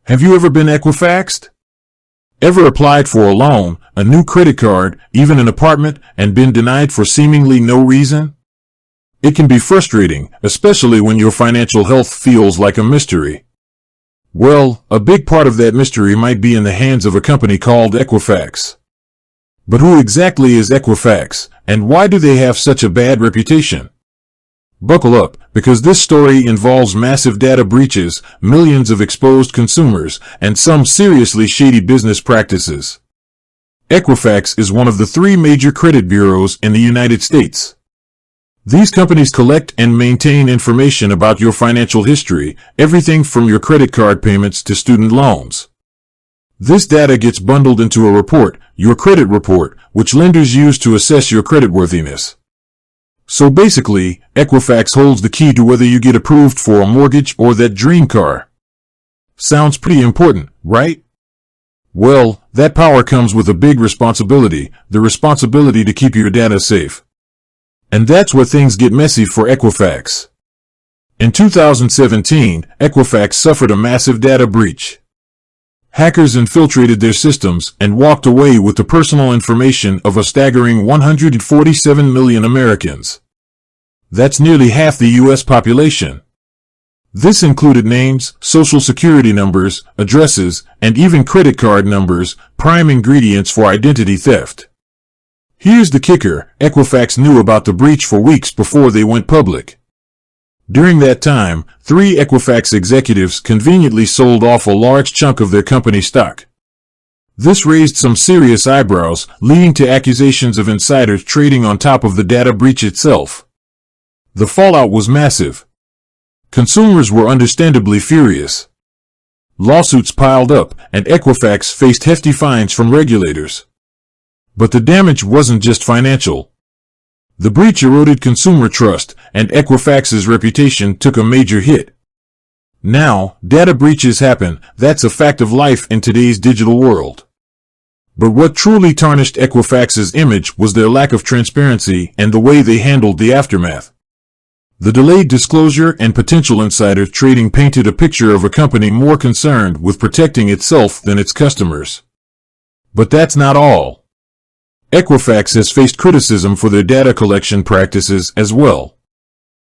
Have you ever been Equifaxed? Ever applied for a loan, a new credit card, even an apartment, and been denied for seemingly no reason? It can be frustrating, especially when your financial health feels like a mystery. Well, a big part of that mystery might be in the hands of a company called Equifax. But who exactly is Equifax, and why do they have such a bad reputation? Buckle up, because this story involves massive data breaches, millions of exposed consumers, and some seriously shady business practices. Equifax is one of the 3 major credit bureaus in the United States. These companies collect and maintain information about your financial history, everything from your credit card payments to student loans. This data gets bundled into a report, your credit report, which lenders use to assess your creditworthiness. So basically, Equifax holds the key to whether you get approved for a mortgage or that dream car. Sounds pretty important, right? Well, that power comes with a big responsibility, the responsibility to keep your data safe. And that's where things get messy for Equifax. In 2017, Equifax suffered a massive data breach. Hackers infiltrated their systems and walked away with the personal information of a staggering 147 million Americans. That's nearly half the U.S. population. This included names, social security numbers, addresses, and even credit card numbers, prime ingredients for identity theft. Here's the kicker: Equifax knew about the breach for weeks before they went public. During that time, 3 Equifax executives conveniently sold off a large chunk of their company stock. This raised some serious eyebrows, leading to accusations of insiders trading on top of the data breach itself. The fallout was massive. Consumers were understandably furious. Lawsuits piled up, and Equifax faced hefty fines from regulators. But the damage wasn't just financial. The breach eroded consumer trust, and Equifax's reputation took a major hit. Now, data breaches happen, that's a fact of life in today's digital world. But what truly tarnished Equifax's image was their lack of transparency and the way they handled the aftermath. The delayed disclosure and potential insider trading painted a picture of a company more concerned with protecting itself than its customers. But that's not all. Equifax has faced criticism for their data collection practices as well.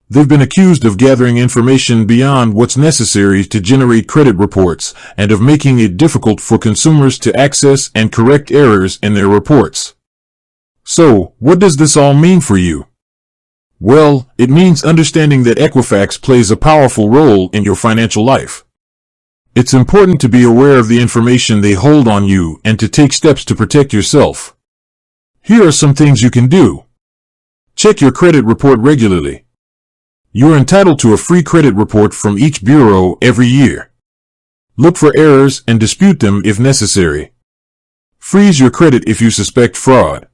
They've been accused of gathering information beyond what's necessary to generate credit reports and of making it difficult for consumers to access and correct errors in their reports. So, what does this all mean for you? Well, it means understanding that Equifax plays a powerful role in your financial life. It's important to be aware of the information they hold on you and to take steps to protect yourself. Here are some things you can do. Check your credit report regularly. You're entitled to a free credit report from each bureau every year. Look for errors and dispute them if necessary. Freeze your credit if you suspect fraud.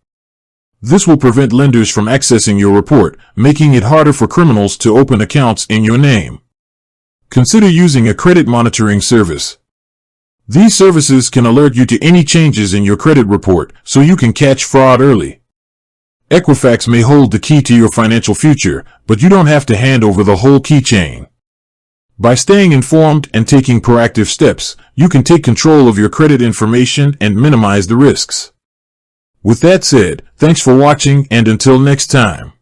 This will prevent lenders from accessing your report, making it harder for criminals to open accounts in your name. Consider using a credit monitoring service. These services can alert you to any changes in your credit report, so you can catch fraud early. Equifax may hold the key to your financial future, but you don't have to hand over the whole keychain. By staying informed and taking proactive steps, you can take control of your credit information and minimize the risks. With that said, thanks for watching, and until next time.